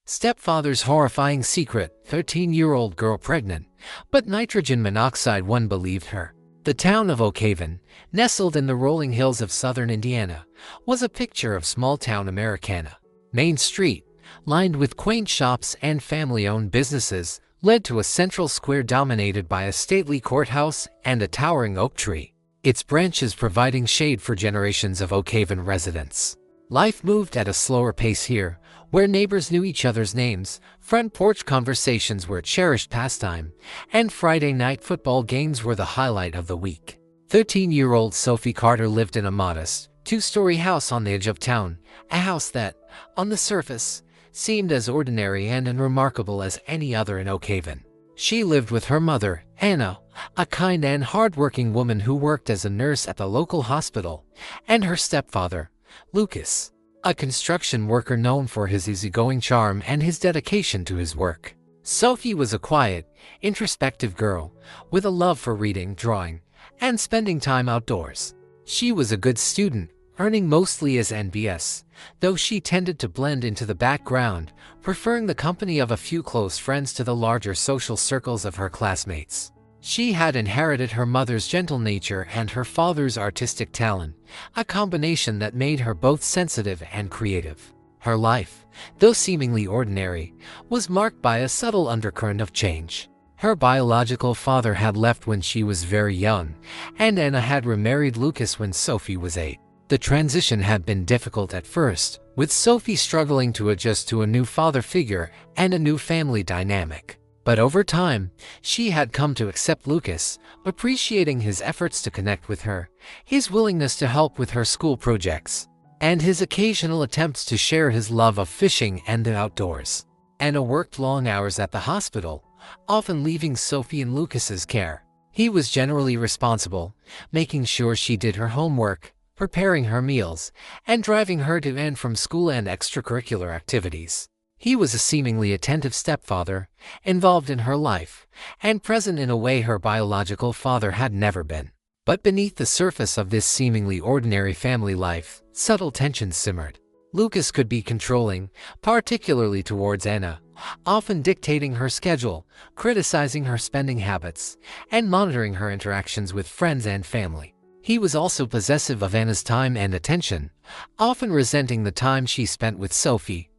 Stepfather's horrifying secret, 13-year-old girl pregnant, but nitrogen monoxide one believed her. The town of Oak Haven, nestled in the rolling hills of southern Indiana, was a picture of small-town Americana. Main Street, lined with quaint shops and family-owned businesses, led to a central square dominated by a stately courthouse and a towering oak tree, its branches providing shade for generations of Oak Haven residents. Life moved at a slower pace here, where neighbors knew each other's names, front porch conversations were a cherished pastime, and Friday night football games were the highlight of the week. 13-year-old Sophie Carter lived in a modest, two-story house on the edge of town, a house that, on the surface, seemed as ordinary and unremarkable as any other in Oak Haven. She lived with her mother, Anna, a kind and hard-working woman who worked as a nurse at the local hospital, and her stepfather, Lucas, a construction worker known for his easygoing charm and his dedication to his work. Sophie was a quiet, introspective girl, with a love for reading, drawing, and spending time outdoors. She was a good student, earning mostly as NBS, though she tended to blend into the background, preferring the company of a few close friends to the larger social circles of her classmates. She had inherited her mother's gentle nature and her father's artistic talent, a combination that made her both sensitive and creative. Her life, though seemingly ordinary, was marked by a subtle undercurrent of change. Her biological father had left when she was very young, and Anna had remarried Lucas when Sophie was 8. The transition had been difficult at first, with Sophie struggling to adjust to a new father figure and a new family dynamic. But over time, she had come to accept Lucas, appreciating his efforts to connect with her, his willingness to help with her school projects, and his occasional attempts to share his love of fishing and the outdoors. Anna worked long hours at the hospital, often leaving Sophie in Lucas's care. He was generally responsible, making sure she did her homework, preparing her meals, and driving her to and from school and extracurricular activities. He was a seemingly attentive stepfather, involved in her life, and present in a way her biological father had never been. But beneath the surface of this seemingly ordinary family life, subtle tensions simmered. Lucas could be controlling, particularly towards Anna, often dictating her schedule, criticizing her spending habits, and monitoring her interactions with friends and family. He was also possessive of Anna's time and attention, often resenting the time she spent with Sophie,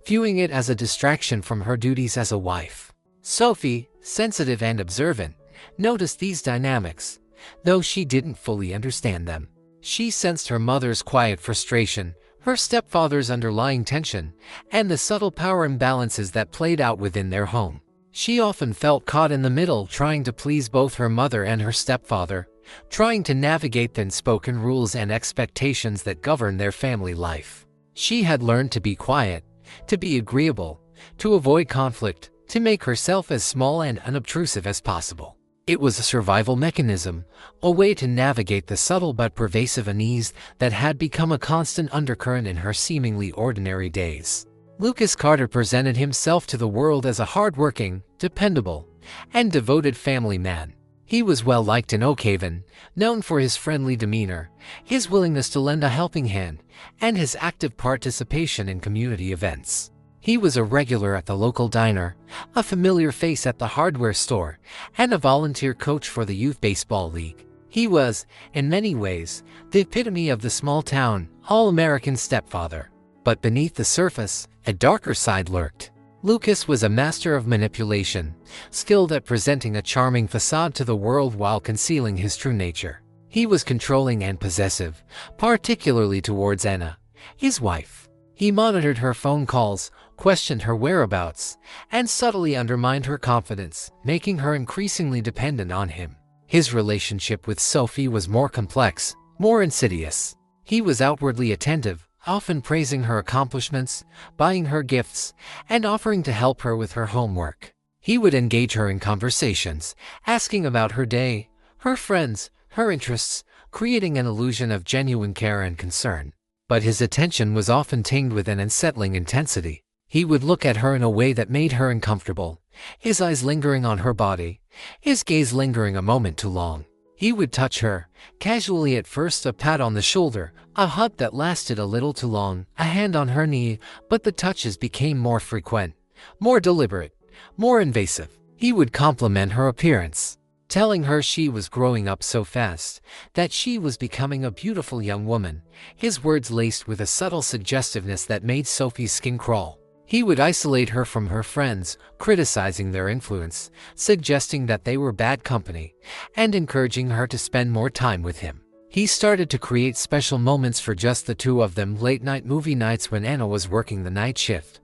viewing it as a distraction from her duties as a wife. Sophie, sensitive and observant, noticed these dynamics, though she didn't fully understand them. She sensed her mother's quiet frustration, her stepfather's underlying tension, and the subtle power imbalances that played out within their home. She often felt caught in the middle, trying to please both her mother and her stepfather, trying to navigate the unspoken rules and expectations that govern their family life. She had learned to be quiet, to be agreeable, to avoid conflict, to make herself as small and unobtrusive as possible. It was a survival mechanism, a way to navigate the subtle but pervasive unease that had become a constant undercurrent in her seemingly ordinary days. Lucas Carter presented himself to the world as a hard-working, dependable, and devoted family man. He was well-liked in Oak Haven, known for his friendly demeanor, his willingness to lend a helping hand, and his active participation in community events. He was a regular at the local diner, a familiar face at the hardware store, and a volunteer coach for the youth baseball league. He was, in many ways, the epitome of the small-town, all-American stepfather. But beneath the surface, a darker side lurked. Lucas was a master of manipulation, skilled at presenting a charming facade to the world while concealing his true nature. He was controlling and possessive, particularly towards Anna, his wife. He monitored her phone calls, questioned her whereabouts, and subtly undermined her confidence, making her increasingly dependent on him. His relationship with Sophie was more complex, more insidious. He was outwardly attentive, often praising her accomplishments, buying her gifts, and offering to help her with her homework. He would engage her in conversations, asking about her day, her friends, her interests, creating an illusion of genuine care and concern. But his attention was often tinged with an unsettling intensity. He would look at her in a way that made her uncomfortable, his eyes lingering on her body, his gaze lingering a moment too long. He would touch her, casually at first, a pat on the shoulder, a hug that lasted a little too long, a hand on her knee, but the touches became more frequent, more deliberate, more invasive. He would compliment her appearance, telling her she was growing up so fast, that she was becoming a beautiful young woman, his words laced with a subtle suggestiveness that made Sophie's skin crawl. He would isolate her from her friends, criticizing their influence, suggesting that they were bad company, and encouraging her to spend more time with him. He started to create special moments for just the two of them: late-night movie nights when Anna was working the night shift,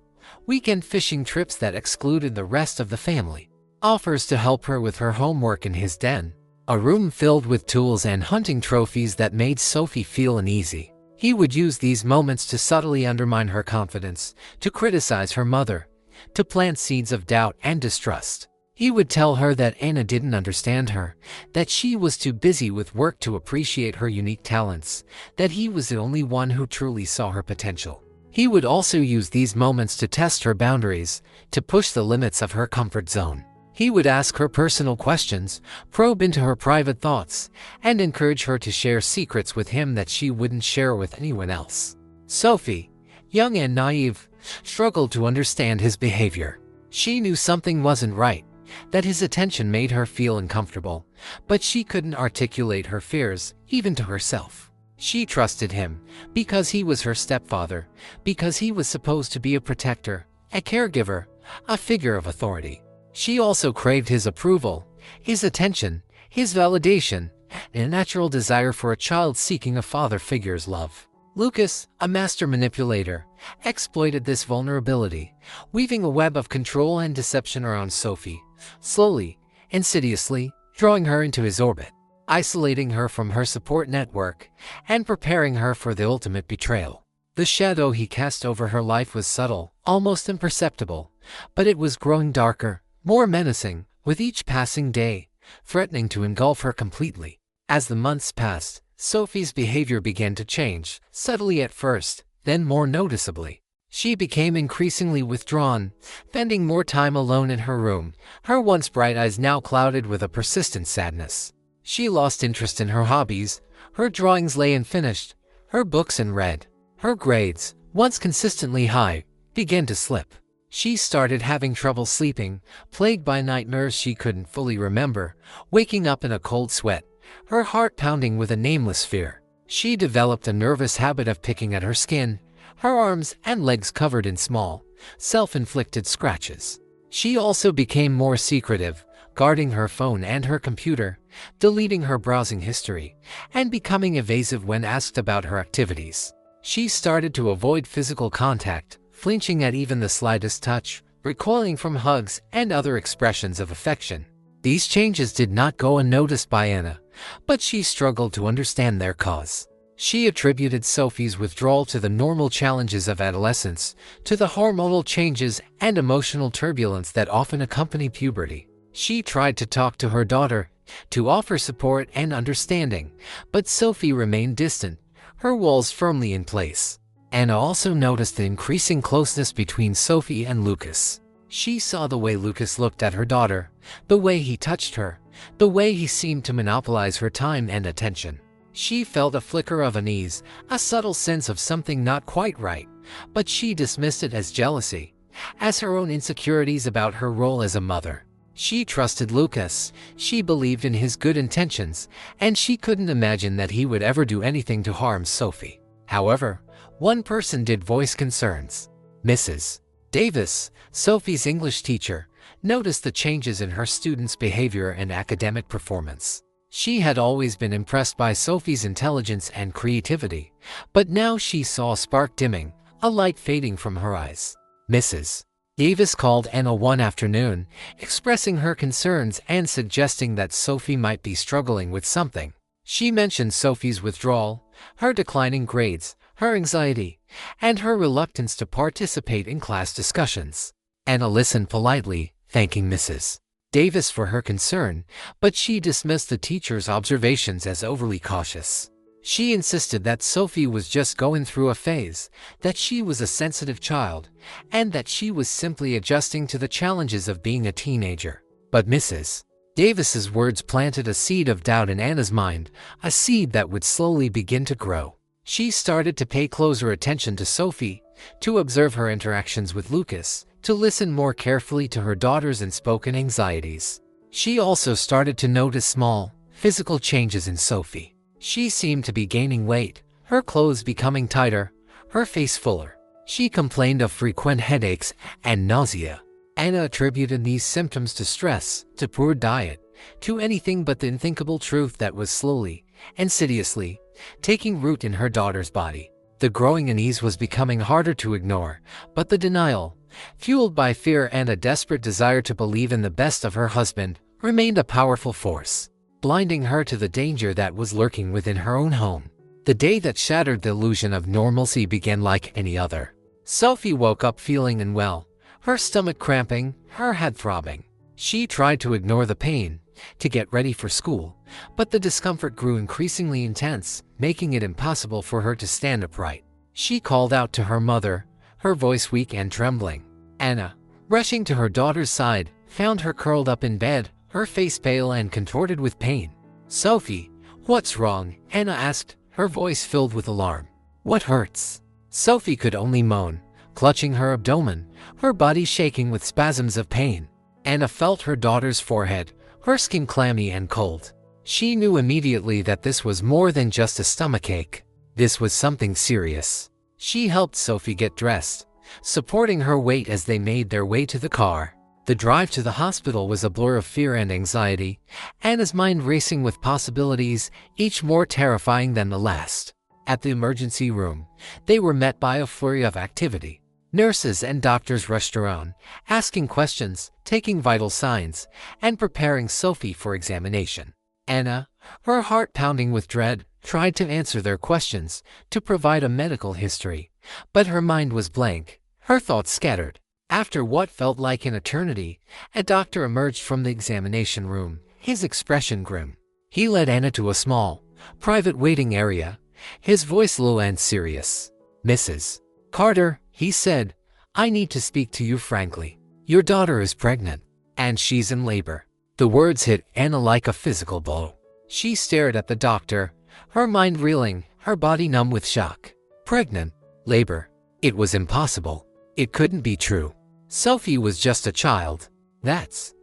weekend fishing trips that excluded the rest of the family, offers to help her with her homework in his den, a room filled with tools and hunting trophies that made Sophie feel uneasy. He would use these moments to subtly undermine her confidence, to criticize her mother, to plant seeds of doubt and distrust. He would tell her that Anna didn't understand her, that she was too busy with work to appreciate her unique talents, that he was the only one who truly saw her potential. He would also use these moments to test her boundaries, to push the limits of her comfort zone. He would ask her personal questions, probe into her private thoughts, and encourage her to share secrets with him that she wouldn't share with anyone else. Sophie, young and naive, struggled to understand his behavior. She knew something wasn't right, that his attention made her feel uncomfortable, but she couldn't articulate her fears, even to herself. She trusted him, because he was her stepfather, because he was supposed to be a protector, a caregiver, a figure of authority. She also craved his approval, his attention, his validation, and a natural desire for a child seeking a father figure's love. Lucas, a master manipulator, exploited this vulnerability, weaving a web of control and deception around Sophie, slowly, insidiously, drawing her into his orbit, isolating her from her support network, and preparing her for the ultimate betrayal. The shadow he cast over her life was subtle, almost imperceptible, but it was growing darker, more menacing, with each passing day, threatening to engulf her completely. As the months passed, Sophie's behavior began to change, subtly at first, then more noticeably. She became increasingly withdrawn, spending more time alone in her room, her once bright eyes now clouded with a persistent sadness. She lost interest in her hobbies, her drawings lay unfinished, her books unread. Her grades, once consistently high, began to slip. She started having trouble sleeping, plagued by nightmares she couldn't fully remember, waking up in a cold sweat, her heart pounding with a nameless fear. She developed a nervous habit of picking at her skin, her arms and legs covered in small, self-inflicted scratches. She also became more secretive, guarding her phone and her computer, deleting her browsing history, and becoming evasive when asked about her activities. She started to avoid physical contact, flinching at even the slightest touch, recoiling from hugs and other expressions of affection. These changes did not go unnoticed by Anna, but she struggled to understand their cause. She attributed Sophie's withdrawal to the normal challenges of adolescence, to the hormonal changes and emotional turbulence that often accompany puberty. She tried to talk to her daughter, to offer support and understanding, but Sophie remained distant, her walls firmly in place. Anna also noticed the increasing closeness between Sophie and Lucas. She saw the way Lucas looked at her daughter, the way he touched her, the way he seemed to monopolize her time and attention. She felt a flicker of unease, a subtle sense of something not quite right, but she dismissed it as jealousy, as her own insecurities about her role as a mother. She trusted Lucas, she believed in his good intentions, and she couldn't imagine that he would ever do anything to harm Sophie. However, one person did voice concerns. Mrs. Davis, Sophie's English teacher, noticed the changes in her students' behavior and academic performance. She had always been impressed by Sophie's intelligence and creativity, but now she saw a spark dimming, a light fading from her eyes. Mrs. Davis called Anna one afternoon, expressing her concerns and suggesting that Sophie might be struggling with something. She mentioned Sophie's withdrawal, her declining grades, her anxiety, and her reluctance to participate in class discussions. Anna listened politely, thanking Mrs. Davis for her concern, but she dismissed the teacher's observations as overly cautious. She insisted that Sophie was just going through a phase, that she was a sensitive child, and that she was simply adjusting to the challenges of being a teenager. But Mrs. Davis's words planted a seed of doubt in Anna's mind, a seed that would slowly begin to grow. She started to pay closer attention to Sophie, to observe her interactions with Lucas, to listen more carefully to her daughter's unspoken anxieties. She also started to notice small, physical changes in Sophie. She seemed to be gaining weight, her clothes becoming tighter, her face fuller. She complained of frequent headaches and nausea. Anna attributed these symptoms to stress, to poor diet, to anything but the unthinkable truth that was slowly, insidiously, taking root in her daughter's body. The growing unease was becoming harder to ignore, but the denial, fueled by fear and a desperate desire to believe in the best of her husband, remained a powerful force, blinding her to the danger that was lurking within her own home. The day that shattered the illusion of normalcy began like any other. Sophie woke up feeling unwell, her stomach cramping, her head throbbing. She tried to ignore the pain, to get ready for school, but the discomfort grew increasingly intense, making it impossible for her to stand upright. She called out to her mother, her voice weak and trembling. Anna, rushing to her daughter's side, found her curled up in bed, her face pale and contorted with pain. "Sophie, what's wrong?" Anna asked, her voice filled with alarm. "What hurts?" Sophie could only moan, clutching her abdomen, her body shaking with spasms of pain. Anna felt her daughter's forehead, her skin clammy and cold. She knew immediately that this was more than just a stomachache. This was something serious. She helped Sophie get dressed, supporting her weight as they made their way to the car. The drive to the hospital was a blur of fear and anxiety, Anna's mind racing with possibilities, each more terrifying than the last. At the emergency room, they were met by a flurry of activity. Nurses and doctors rushed around, asking questions, taking vital signs, and preparing Sophie for examination. Anna, her heart pounding with dread, tried to answer their questions, to provide a medical history, but her mind was blank, her thoughts scattered. After what felt like an eternity, a doctor emerged from the examination room, his expression grim. He led Anna to a small, private waiting area, his voice low and serious. "Mrs. Carter," he said, "I need to speak to you frankly. Your daughter is pregnant, and she's in labor." The words hit Anna like a physical blow. She stared at the doctor, her mind reeling, her body numb with shock. Pregnant? Labor? It was impossible. It couldn't be true. Sophie was just a child. That's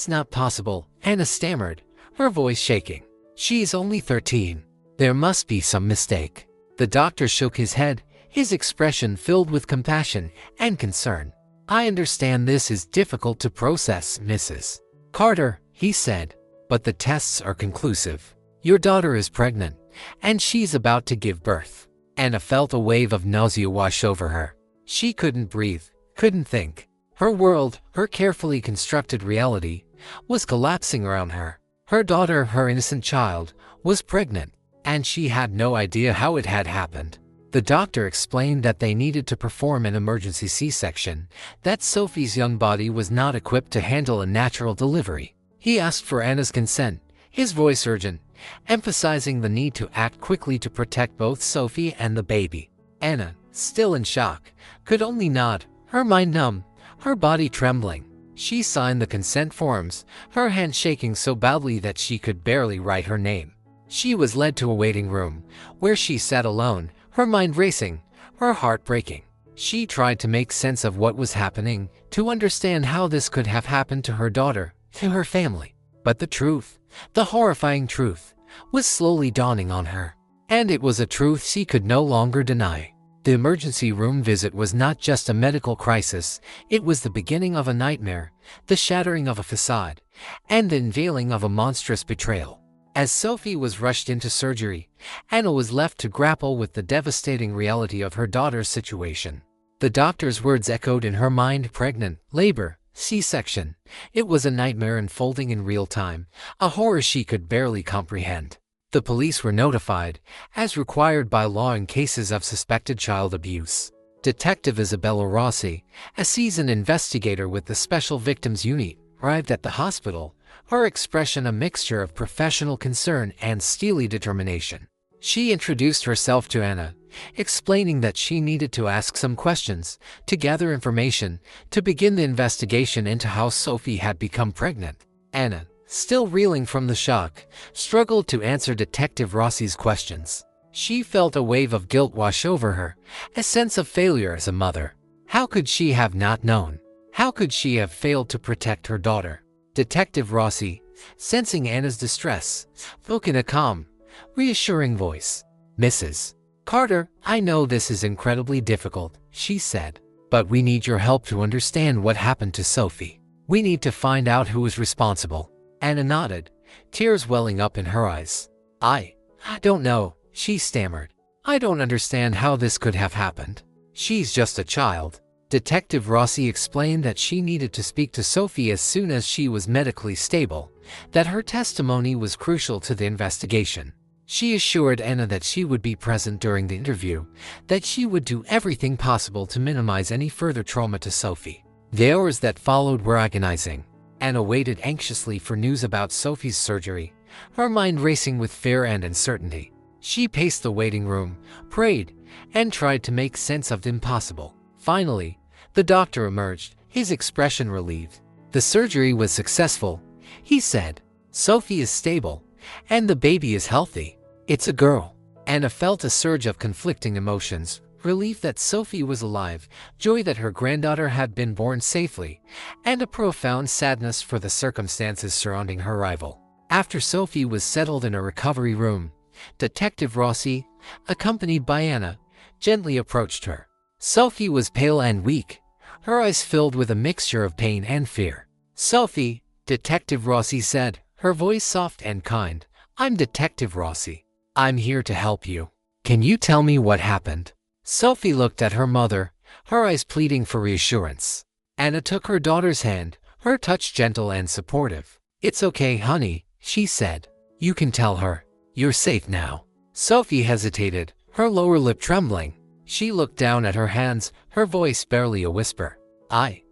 not possible," Anna stammered, her voice shaking. "She's only 13. There must be some mistake." The doctor shook his head, his expression filled with compassion and concern. "I understand this is difficult to process, Mrs. Carter," he said, "but the tests are conclusive. Your daughter is pregnant, and she's about to give birth." Anna felt a wave of nausea wash over her. She couldn't breathe, couldn't think. Her world, her carefully constructed reality, was collapsing around her. Her daughter, her innocent child, was pregnant, and she had no idea how it had happened. The doctor explained that they needed to perform an emergency C-section, that Sophie's young body was not equipped to handle a natural delivery. He asked for Anna's consent, his voice urgent, emphasizing the need to act quickly to protect both Sophie and the baby. Anna, still in shock, could only nod, her mind numb, her body trembling. She signed the consent forms, her hand shaking so badly that she could barely write her name. She was led to a waiting room, where she sat alone, her mind racing, her heart breaking. She tried to make sense of what was happening, to understand how this could have happened to her daughter, to her family. But the truth, the horrifying truth, was slowly dawning on her. And it was a truth she could no longer deny. The emergency room visit was not just a medical crisis, it was the beginning of a nightmare, the shattering of a facade, and the unveiling of a monstrous betrayal. As Sophie was rushed into surgery, Anna was left to grapple with the devastating reality of her daughter's situation. The doctor's words echoed in her mind: pregnant, labor, C-section. It was a nightmare unfolding in real time, a horror she could barely comprehend. The police were notified, as required by law in cases of suspected child abuse. Detective Isabella Rossi, a seasoned investigator with the Special Victims Unit, arrived at the hospital, her expression a mixture of professional concern and steely determination. She introduced herself to Anna, explaining that she needed to ask some questions, to gather information, to begin the investigation into how Sophie had become pregnant. Anna, still reeling from the shock, struggled to answer Detective Rossi's questions. She felt a wave of guilt wash over her, a sense of failure as a mother. How could she have not known? How could she have failed to protect her daughter? Detective Rossi, sensing Anna's distress, spoke in a calm, reassuring voice. Mrs. Carter, I know this is incredibly difficult, she said, but we need your help to understand what happened to Sophie. We need to find out who is responsible. Anna nodded, tears welling up in her eyes. I don't know, she stammered. I don't understand how this could have happened. She's just a child. Detective Rossi explained that she needed to speak to Sophie as soon as she was medically stable, that her testimony was crucial to the investigation. She assured Anna that she would be present during the interview, that she would do everything possible to minimize any further trauma to Sophie. The hours that followed were agonizing. Anna waited anxiously for news about Sophie's surgery, her mind racing with fear and uncertainty. She paced the waiting room, prayed, and tried to make sense of the impossible. Finally, the doctor emerged, his expression relieved. The surgery was successful, he said. Sophie is stable, and the baby is healthy. It's a girl. Anna felt a surge of conflicting emotions, relief that Sophie was alive, joy that her granddaughter had been born safely, and a profound sadness for the circumstances surrounding her arrival. After Sophie was settled in a recovery room, Detective Rossi, accompanied by Anna, gently approached her. Sophie was pale and weak, her eyes filled with a mixture of pain and fear. Sophie, Detective Rossi said, her voice soft and kind, I'm Detective Rossi. I'm here to help you. Can you tell me what happened? Sophie looked at her mother, her eyes pleading for reassurance. Anna took her daughter's hand, her touch gentle and supportive. It's okay, honey, she said. You can tell her. You're safe now. Sophie hesitated, her lower lip trembling. She looked down at her hands, her voice barely a whisper. I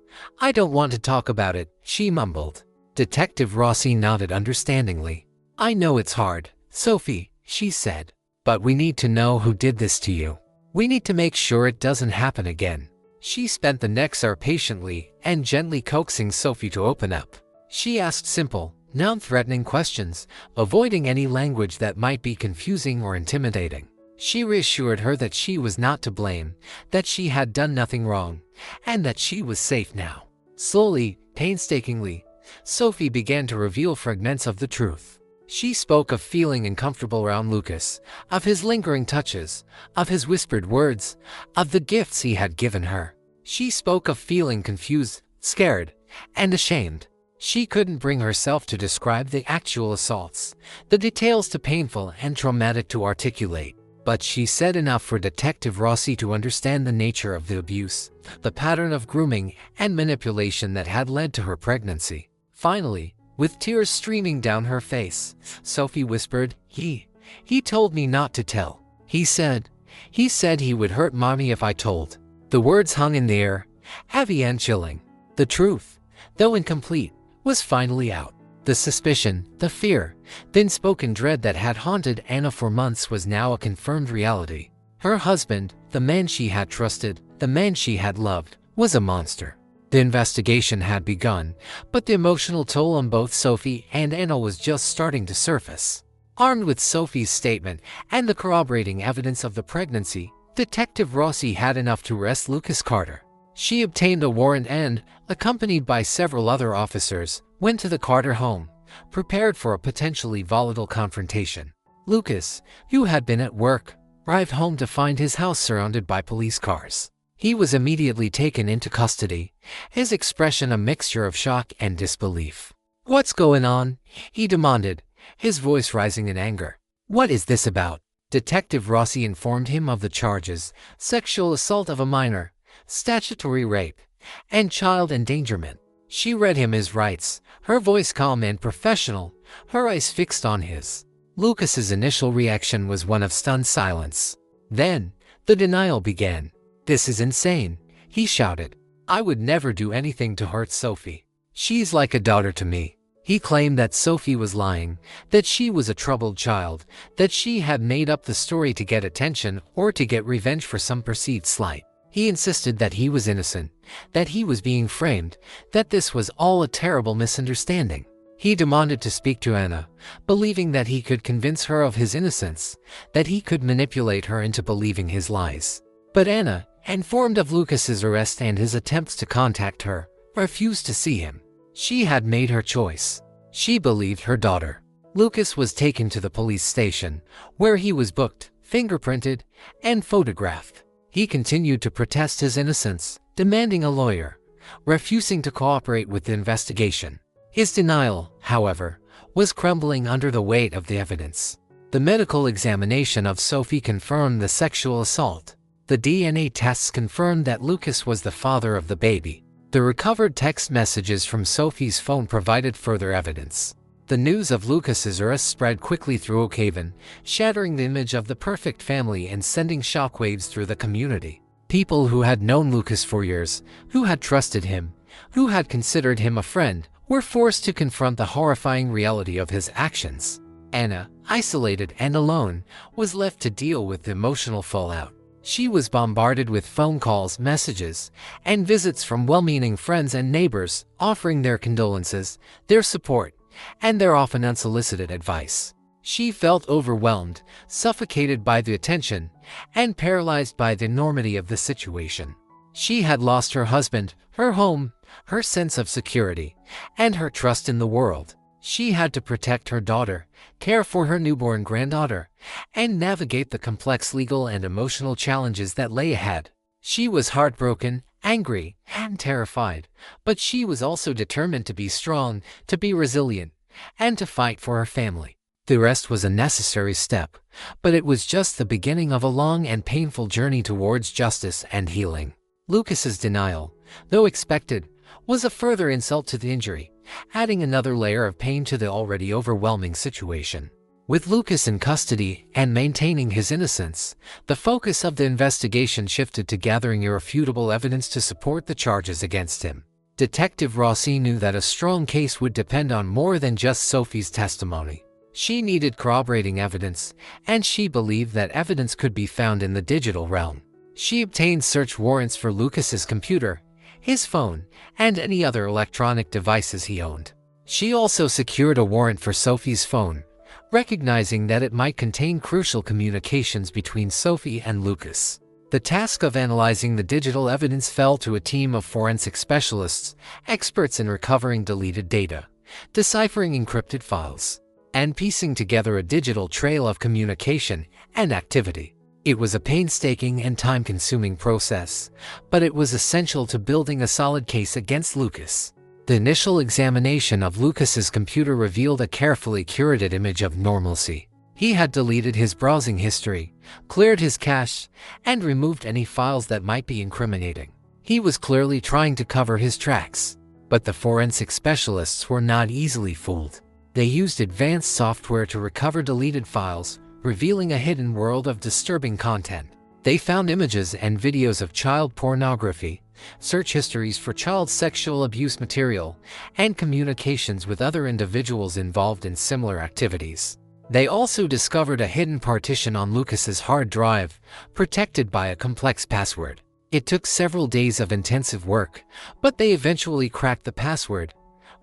don't want to talk about it, she mumbled. Detective Rossi nodded understandingly. I know it's hard, Sophie, she said, but we need to know who did this to you. We need to make sure it doesn't happen again. She spent the next hour patiently and gently coaxing Sophie to open up. She asked simple, non-threatening questions, avoiding any language that might be confusing or intimidating. She reassured her that she was not to blame, that she had done nothing wrong, and that she was safe now. Slowly, painstakingly, Sophie began to reveal fragments of the truth. She spoke of feeling uncomfortable around Lucas, of his lingering touches, of his whispered words, of the gifts he had given her. She spoke of feeling confused, scared, and ashamed. She couldn't bring herself to describe the actual assaults, the details too painful and traumatic to articulate. But she said enough for Detective Rossi to understand the nature of the abuse, the pattern of grooming and manipulation that had led to her pregnancy. Finally, with tears streaming down her face, Sophie whispered, He told me not to tell. He said he would hurt Mommy if I told. The words hung in the air, heavy and chilling. The truth, though incomplete, was finally out. The suspicion, the fear, the unspoken dread that had haunted Anna for months was now a confirmed reality. Her husband, the man she had trusted, the man she had loved, was a monster. The investigation had begun, but the emotional toll on both Sophie and Anna was just starting to surface. Armed with Sophie's statement and the corroborating evidence of the pregnancy, Detective Rossi had enough to arrest Lucas Carter. She obtained a warrant and, accompanied by several other officers, went to the Carter home, prepared for a potentially volatile confrontation. Lucas, who had been at work, arrived home to find his house surrounded by police cars. He was immediately taken into custody, his expression a mixture of shock and disbelief. What's going on? He demanded, his voice rising in anger. What is this about? Detective Rossi informed him of the charges: sexual assault of a minor, statutory rape, and child endangerment. She read him his rights, her voice calm and professional, her eyes fixed on his. Lucas's initial reaction was one of stunned silence. Then, the denial began. This is insane, he shouted. I would never do anything to hurt Sophie. She's like a daughter to me. He claimed that Sophie was lying, that she was a troubled child, that she had made up the story to get attention or to get revenge for some perceived slight. He insisted that he was innocent, that he was being framed, that this was all a terrible misunderstanding. He demanded to speak to Anna, believing that he could convince her of his innocence, that he could manipulate her into believing his lies. But Anna, informed of Lucas's arrest and his attempts to contact her, refused to see him. She had made her choice. She believed her daughter. Lucas was taken to the police station, where he was booked, fingerprinted, and photographed. He continued to protest his innocence, demanding a lawyer, refusing to cooperate with the investigation. His denial, however, was crumbling under the weight of the evidence. The medical examination of Sophie confirmed the sexual assault. The DNA tests confirmed that Lucas was the father of the baby. The recovered text messages from Sophie's phone provided further evidence. The news of Lucas's arrest spread quickly through Oakhaven, shattering the image of the perfect family and sending shockwaves through the community. People who had known Lucas for years, who had trusted him, who had considered him a friend, were forced to confront the horrifying reality of his actions. Anna, isolated and alone, was left to deal with the emotional fallout. She was bombarded with phone calls, messages, and visits from well-meaning friends and neighbors, offering their condolences, their support, and their often unsolicited advice. She felt overwhelmed, suffocated by the attention, and paralyzed by the enormity of the situation. She had lost her husband, her home, her sense of security, and her trust in the world. She had to protect her daughter, care for her newborn granddaughter, and navigate the complex legal and emotional challenges that lay ahead. She was heartbroken, angry, and terrified, but she was also determined to be strong, to be resilient, and to fight for her family. The arrest was a necessary step, but it was just the beginning of a long and painful journey towards justice and healing. Lucas's denial, though expected, was a further insult to the injury, adding another layer of pain to the already overwhelming situation. With Lucas in custody and maintaining his innocence, the focus of the investigation shifted to gathering irrefutable evidence to support the charges against him. Detective Rossi knew that a strong case would depend on more than just Sophie's testimony. She needed corroborating evidence, and she believed that evidence could be found in the digital realm. She obtained search warrants for Lucas's computer, his phone, and any other electronic devices he owned. She also secured a warrant for Sophie's phone, recognizing that it might contain crucial communications between Sophie and Lucas. The task of analyzing the digital evidence fell to a team of forensic specialists, experts in recovering deleted data, deciphering encrypted files, and piecing together a digital trail of communication and activity. It was a painstaking and time-consuming process, but it was essential to building a solid case against Lucas. The initial examination of Lucas's computer revealed a carefully curated image of normalcy. He had deleted his browsing history, cleared his cache, and removed any files that might be incriminating. He was clearly trying to cover his tracks. But the forensic specialists were not easily fooled. They used advanced software to recover deleted files, revealing a hidden world of disturbing content. They found images and videos of child pornography, search histories for child sexual abuse material, and communications with other individuals involved in similar activities. They also discovered a hidden partition on Lucas's hard drive, protected by a complex password. It took several days of intensive work, but they eventually cracked the password,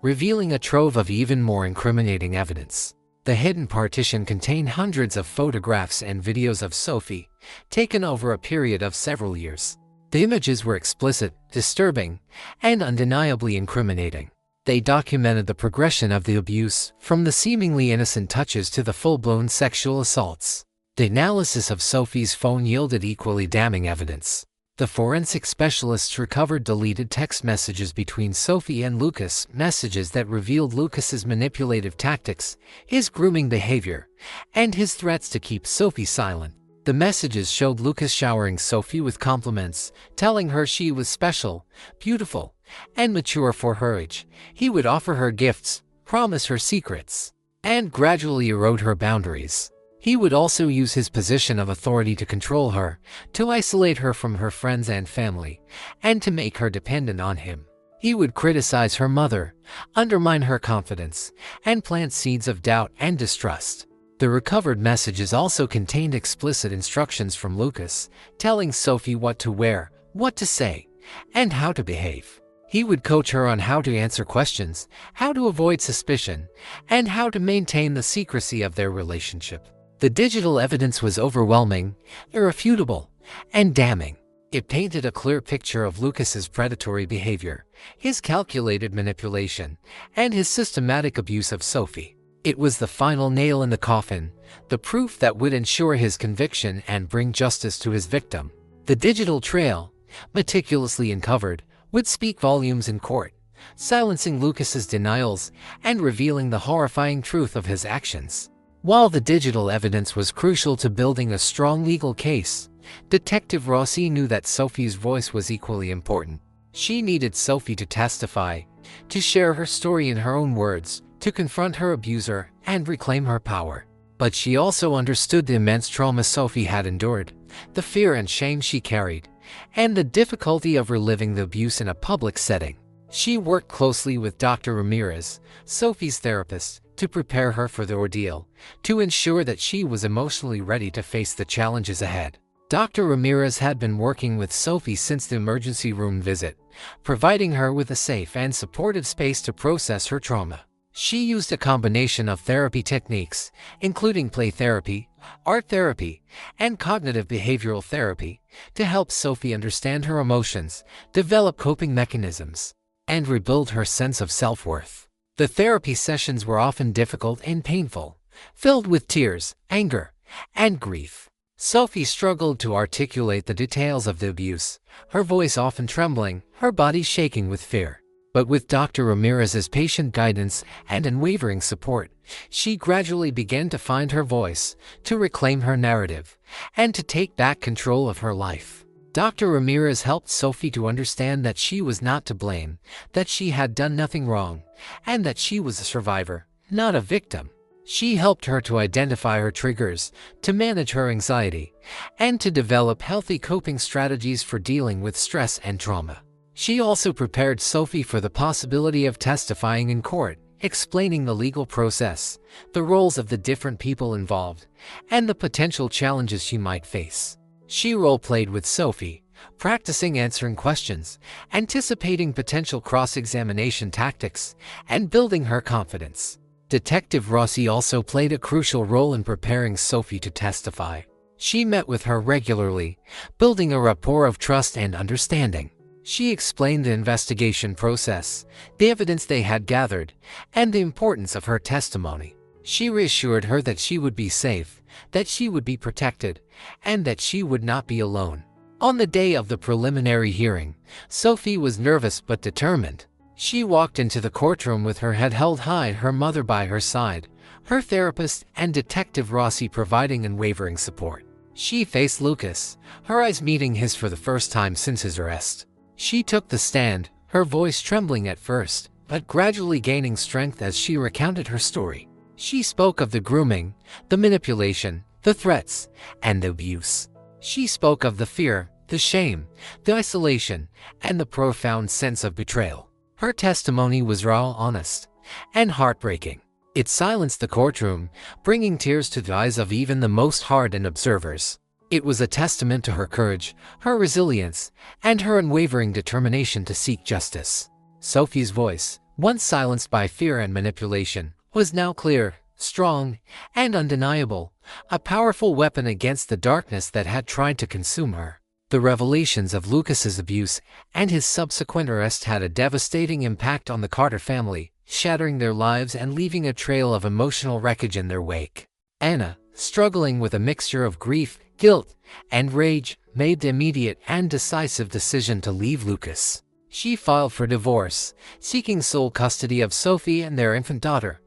revealing a trove of even more incriminating evidence. The hidden partition contained hundreds of photographs and videos of Sophie, taken over a period of several years. The images were explicit, disturbing, and undeniably incriminating. They documented the progression of the abuse, from the seemingly innocent touches to the full-blown sexual assaults. The analysis of Sophie's phone yielded equally damning evidence. The forensic specialists recovered deleted text messages between Sophie and Lucas, messages that revealed Lucas's manipulative tactics, his grooming behavior, and his threats to keep Sophie silent. The messages showed Lucas showering Sophie with compliments, telling her she was special, beautiful, and mature for her age. He would offer her gifts, promise her secrets, and gradually erode her boundaries. He would also use his position of authority to control her, to isolate her from her friends and family, and to make her dependent on him. He would criticize her mother, undermine her confidence, and plant seeds of doubt and distrust. The recovered messages also contained explicit instructions from Lucas, telling Sophie what to wear, what to say, and how to behave. He would coach her on how to answer questions, how to avoid suspicion, and how to maintain the secrecy of their relationship. The digital evidence was overwhelming, irrefutable, and damning. It painted a clear picture of Lucas's predatory behavior, his calculated manipulation, and his systematic abuse of Sophie. It was the final nail in the coffin, the proof that would ensure his conviction and bring justice to his victim. The digital trail, meticulously uncovered, would speak volumes in court, silencing Lucas's denials and revealing the horrifying truth of his actions. While the digital evidence was crucial to building a strong legal case, Detective Rossi knew that Sophie's voice was equally important. She needed Sophie to testify, to share her story in her own words, to confront her abuser and reclaim her power. But she also understood the immense trauma Sophie had endured, the fear and shame she carried, and the difficulty of reliving the abuse in a public setting. She worked closely with Dr. Ramirez, Sophie's therapist, to prepare her for the ordeal, to ensure that she was emotionally ready to face the challenges ahead. Dr. Ramirez had been working with Sophie since the emergency room visit, providing her with a safe and supportive space to process her trauma. She used a combination of therapy techniques, including play therapy, art therapy, and cognitive behavioral therapy, to help Sophie understand her emotions, develop coping mechanisms, and rebuild her sense of self-worth. The therapy sessions were often difficult and painful, filled with tears, anger, and grief. Sophie struggled to articulate the details of the abuse, her voice often trembling, her body shaking with fear. But with Dr. Ramirez's patient guidance and unwavering support, she gradually began to find her voice, to reclaim her narrative, and to take back control of her life. Dr. Ramirez helped Sophie to understand that she was not to blame, that she had done nothing wrong, and that she was a survivor, not a victim. She helped her to identify her triggers, to manage her anxiety, and to develop healthy coping strategies for dealing with stress and trauma. She also prepared Sophie for the possibility of testifying in court, explaining the legal process, the roles of the different people involved, and the potential challenges she might face. She role-played with Sophie, practicing answering questions, anticipating potential cross-examination tactics, and building her confidence. Detective Rossi also played a crucial role in preparing Sophie to testify. She met with her regularly, building a rapport of trust and understanding. She explained the investigation process, the evidence they had gathered, and the importance of her testimony. She reassured her that she would be safe, that she would be protected, and that she would not be alone. On the day of the preliminary hearing, Sophie was nervous but determined. She walked into the courtroom with her head held high, her mother by her side, her therapist and Detective Rossi providing unwavering support. She faced Lucas, her eyes meeting his for the first time since his arrest. She took the stand, her voice trembling at first, but gradually gaining strength as she recounted her story. She spoke of the grooming, the manipulation, the threats, and the abuse. She spoke of the fear, the shame, the isolation, and the profound sense of betrayal. Her testimony was raw, honest, and heartbreaking. It silenced the courtroom, bringing tears to the eyes of even the most hardened observers. It was a testament to her courage, her resilience, and her unwavering determination to seek justice. Sophie's voice, once silenced by fear and manipulation, was now clear, strong, and undeniable, a powerful weapon against the darkness that had tried to consume her. The revelations of Lucas's abuse and his subsequent arrest had a devastating impact on the Carter family, shattering their lives and leaving a trail of emotional wreckage in their wake. Anna, struggling with a mixture of grief, guilt, and rage, made the immediate and decisive decision to leave Lucas. She filed for divorce, seeking sole custody of Sophie and their infant daughter,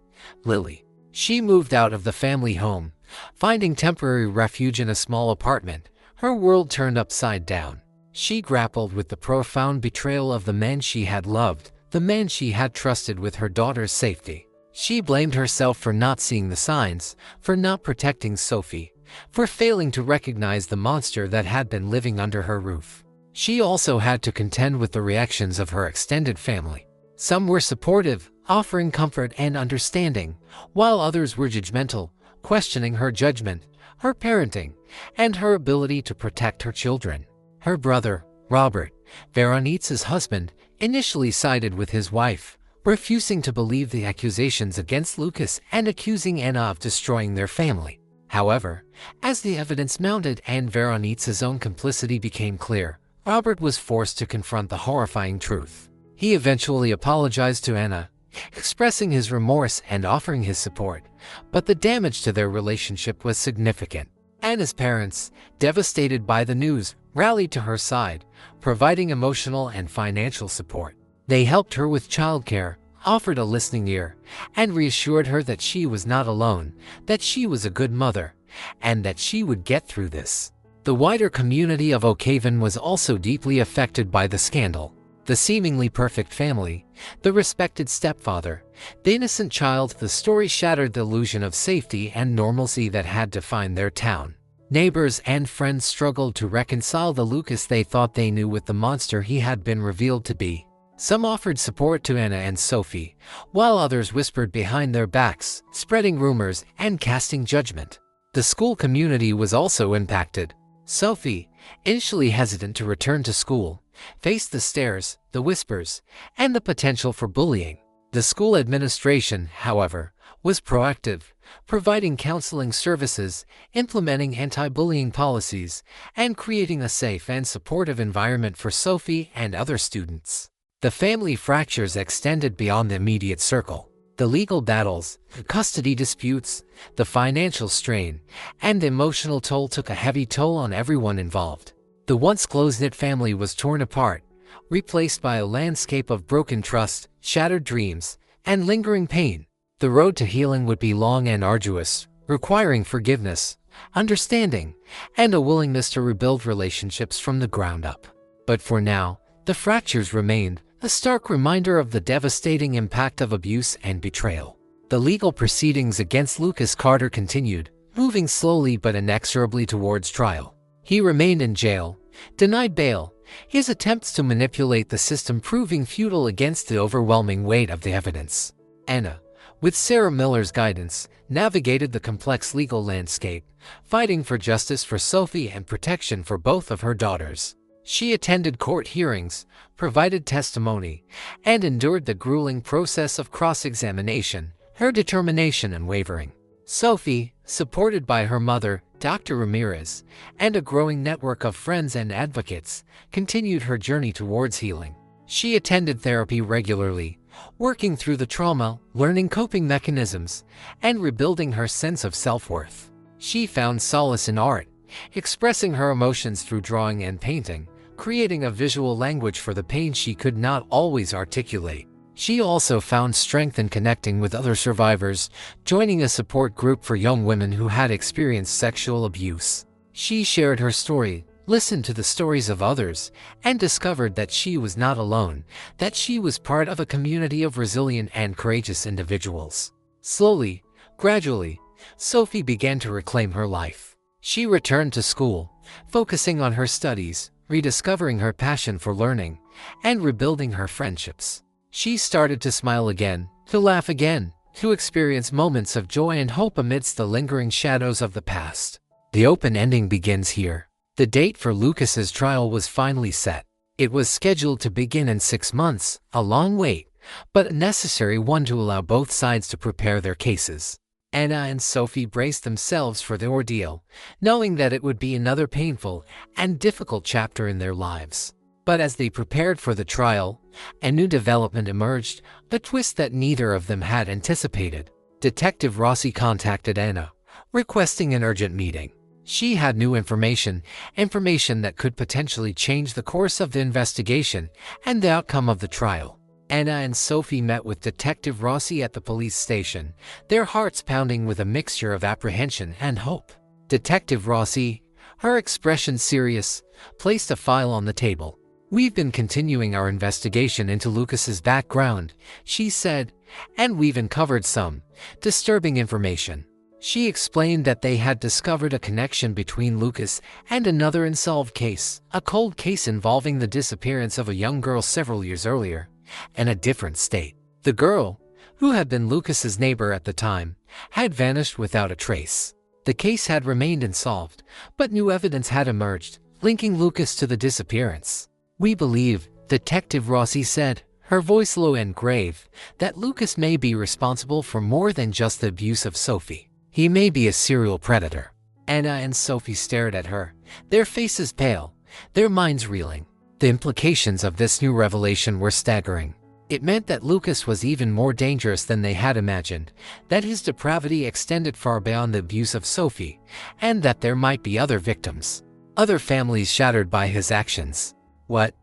Lily. She moved out of the family home, finding temporary refuge in a small apartment. Her world turned upside down. She grappled with the profound betrayal of the man she had loved, the man she had trusted with her daughter's safety. She blamed herself for not seeing the signs, for not protecting Sophie, for failing to recognize the monster that had been living under her roof. She also had to contend with the reactions of her extended family. Some were supportive, offering comfort and understanding, while others were judgmental, questioning her judgment, her parenting, and her ability to protect her children. Her brother, Robert, Veronica's husband, initially sided with his wife, refusing to believe the accusations against Lucas and accusing Anna of destroying their family. However, as the evidence mounted and Veronica's own complicity became clear, Robert was forced to confront the horrifying truth. He eventually apologized to Anna, expressing his remorse and offering his support, but the damage to their relationship was significant. Anna's parents, devastated by the news, rallied to her side, providing emotional and financial support. They helped her with childcare, offered a listening ear, and reassured her that she was not alone, that she was a good mother, and that she would get through this. The wider community of Oakhaven was also deeply affected by the scandal. The seemingly perfect family, the respected stepfather, the innocent child, the story shattered the illusion of safety and normalcy that had defined their town. Neighbors and friends struggled to reconcile the Lucas they thought they knew with the monster he had been revealed to be. Some offered support to Anna and Sophie, while others whispered behind their backs, spreading rumors and casting judgment. The school community was also impacted. Sophie, initially hesitant to return to school, faced the stares, the whispers, and the potential for bullying. The school administration, however, was proactive, providing counseling services, implementing anti-bullying policies, and creating a safe and supportive environment for Sophie and other students. The family fractures extended beyond the immediate circle. The legal battles, the custody disputes, the financial strain, and the emotional toll took a heavy toll on everyone involved. The once close-knit family was torn apart, replaced by a landscape of broken trust, shattered dreams, and lingering pain. The road to healing would be long and arduous, requiring forgiveness, understanding, and a willingness to rebuild relationships from the ground up. But for now, the fractures remained, a stark reminder of the devastating impact of abuse and betrayal. The legal proceedings against Lucas Carter continued, moving slowly but inexorably towards trial. He remained in jail, denied bail, his attempts to manipulate the system proving futile against the overwhelming weight of the evidence. Anna, with Sarah Miller's guidance, navigated the complex legal landscape, fighting for justice for Sophie and protection for both of her daughters. She attended court hearings, provided testimony, and endured the grueling process of cross-examination, her determination unwavering. Sophie, supported by her mother, Dr. Ramirez, and a growing network of friends and advocates, continued her journey towards healing. She attended therapy regularly, working through the trauma, learning coping mechanisms, and rebuilding her sense of self-worth. She found solace in art, expressing her emotions through drawing and painting, creating a visual language for the pain she could not always articulate. She also found strength in connecting with other survivors, joining a support group for young women who had experienced sexual abuse. She shared her story, listened to the stories of others, and discovered that she was not alone, that she was part of a community of resilient and courageous individuals. Slowly, gradually, Sophie began to reclaim her life. She returned to school, focusing on her studies, rediscovering her passion for learning, and rebuilding her friendships. She started to smile again, to laugh again, to experience moments of joy and hope amidst the lingering shadows of the past. The open ending begins here. The date for Lucas's trial was finally set. It was scheduled to begin in 6 months, a long wait, but a necessary one to allow both sides to prepare their cases. Anna and Sophie braced themselves for the ordeal, knowing that it would be another painful and difficult chapter in their lives. But as they prepared for the trial, a new development emerged, a twist that neither of them had anticipated. Detective Rossi contacted Anna, requesting an urgent meeting. She had new information that could potentially change the course of the investigation and the outcome of the trial. Anna and Sophie met with Detective Rossi at the police station, their hearts pounding with a mixture of apprehension and hope. Detective Rossi, her expression serious, placed a file on the table. "We've been continuing our investigation into Lucas's background," she said, "and we've uncovered some disturbing information." She explained that they had discovered a connection between Lucas and another unsolved case, a cold case involving the disappearance of a young girl several years earlier, in a different state. The girl, who had been Lucas's neighbor at the time, had vanished without a trace. The case had remained unsolved, but new evidence had emerged, linking Lucas to the disappearance. "We believe," Detective Rossi said, her voice low and grave, "that Lucas may be responsible for more than just the abuse of Sophie. He may be a serial predator." Anna and Sophie stared at her, their faces pale, their minds reeling. The implications of this new revelation were staggering. It meant that Lucas was even more dangerous than they had imagined, that his depravity extended far beyond the abuse of Sophie, and that there might be other victims. Other families shattered by his actions. What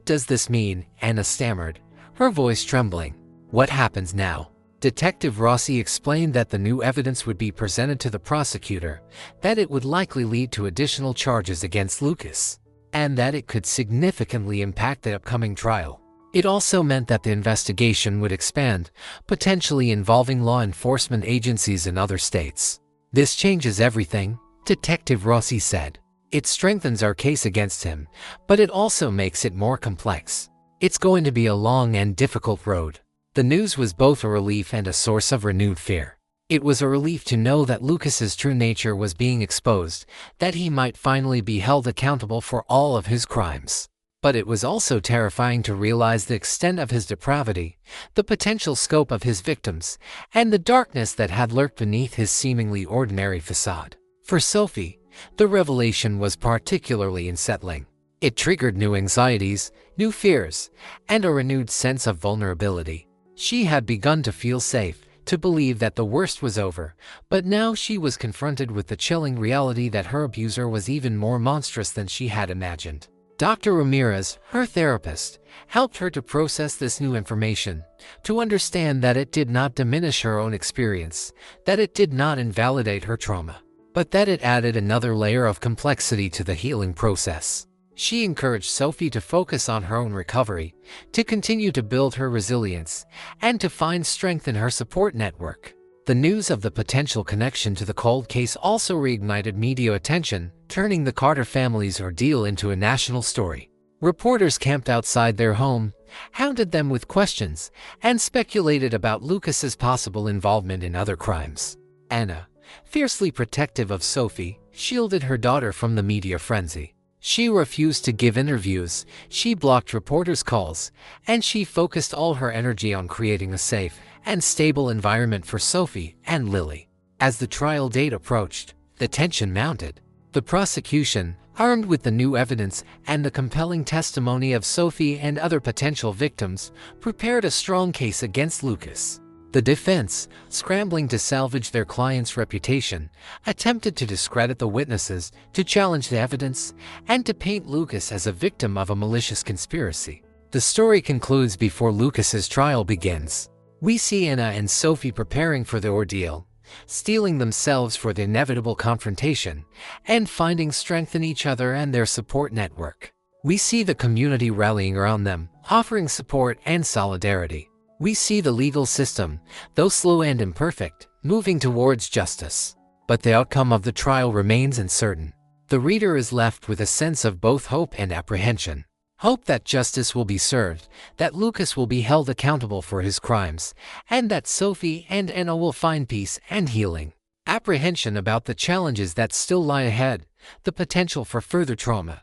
does this mean? Anna stammered, her voice trembling. What happens now? Detective Rossi explained that the new evidence would be presented to the prosecutor, that it would likely lead to additional charges against Lucas, and that it could significantly impact the upcoming trial. It also meant that the investigation would expand, potentially involving law enforcement agencies in other states. This changes everything, Detective Rossi said. It strengthens our case against him, but it also makes it more complex. It's going to be a long and difficult road. The news was both a relief and a source of renewed fear. It was a relief to know that Lucas's true nature was being exposed, that he might finally be held accountable for all of his crimes. But it was also terrifying to realize the extent of his depravity, the potential scope of his victims, and the darkness that had lurked beneath his seemingly ordinary facade. For Sophie, the revelation was particularly unsettling. It triggered new anxieties, new fears, and a renewed sense of vulnerability. She had begun to feel safe, to believe that the worst was over, but now she was confronted with the chilling reality that her abuser was even more monstrous than she had imagined. Dr. Ramirez, her therapist, helped her to process this new information, to understand that it did not diminish her own experience, that it did not invalidate her trauma, but that it added another layer of complexity to the healing process. She encouraged Sophie to focus on her own recovery, to continue to build her resilience, and to find strength in her support network. The news of the potential connection to the cold case also reignited media attention, turning the Carter family's ordeal into a national story. Reporters camped outside their home, hounded them with questions, and speculated about Lucas's possible involvement in other crimes. Anna, fiercely protective of Sophie, shielded her daughter from the media frenzy. She refused to give interviews, she blocked reporters' calls, and she focused all her energy on creating a safe and stable environment for Sophie and Lily. As the trial date approached, the tension mounted. The prosecution, armed with the new evidence and the compelling testimony of Sophie and other potential victims, prepared a strong case against Lucas. The defense, scrambling to salvage their client's reputation, attempted to discredit the witnesses, to challenge the evidence, and to paint Lucas as a victim of a malicious conspiracy. The story concludes before Lucas's trial begins. We see Anna and Sophie preparing for the ordeal, steeling themselves for the inevitable confrontation, and finding strength in each other and their support network. We see the community rallying around them, offering support and solidarity. We see the legal system, though slow and imperfect, moving towards justice. But the outcome of the trial remains uncertain. The reader is left with a sense of both hope and apprehension. Hope that justice will be served, that Lucas will be held accountable for his crimes, and that Sophie and Anna will find peace and healing. Apprehension about the challenges that still lie ahead, the potential for further trauma,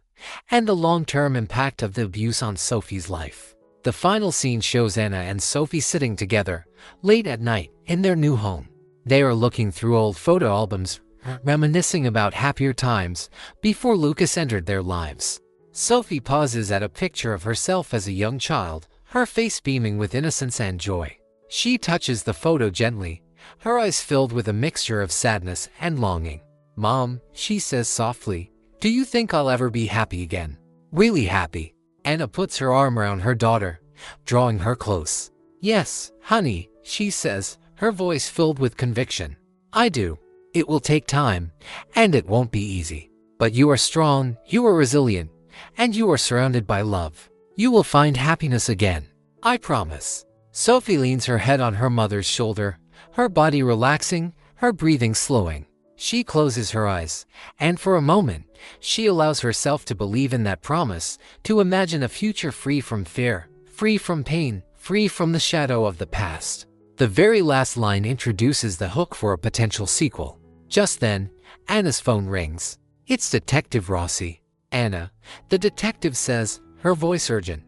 and the long-term impact of the abuse on Sophie's life. The final scene shows Anna and Sophie sitting together, late at night, in their new home. They are looking through old photo albums, reminiscing about happier times before Lucas entered their lives. Sophie pauses at a picture of herself as a young child, her face beaming with innocence and joy. She touches the photo gently, her eyes filled with a mixture of sadness and longing. "Mom," she says softly, "do you think I'll ever be happy again? Really happy?" Anna puts her arm around her daughter, drawing her close. "Yes, honey," she says, her voice filled with conviction. "I do. It will take time, and it won't be easy. But you are strong, you are resilient, and you are surrounded by love. You will find happiness again. I promise." Sophie leans her head on her mother's shoulder, her body relaxing, her breathing slowing. She closes her eyes, and for a moment, she allows herself to believe in that promise, to imagine a future free from fear, free from pain, free from the shadow of the past. The very last line introduces the hook for a potential sequel. Just then, Anna's phone rings. It's Detective Rossi. "Anna," the detective says, her voice urgent,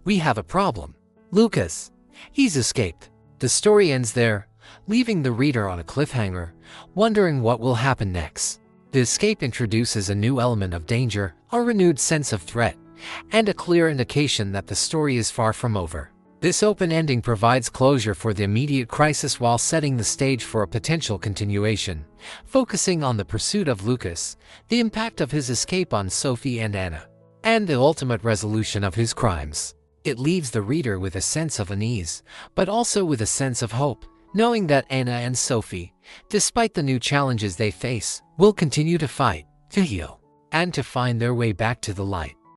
"we have a problem. Lucas. He's escaped." The story ends there, leaving the reader on a cliffhanger, wondering what will happen next. The escape introduces a new element of danger, a renewed sense of threat, and a clear indication that the story is far from over. This open ending provides closure for the immediate crisis while setting the stage for a potential continuation, focusing on the pursuit of Lucas, the impact of his escape on Sophie and Anna, and the ultimate resolution of his crimes. It leaves the reader with a sense of unease, but also with a sense of hope, knowing that Anna and Sophie, despite the new challenges they face, will continue to fight, to heal, and to find their way back to the light.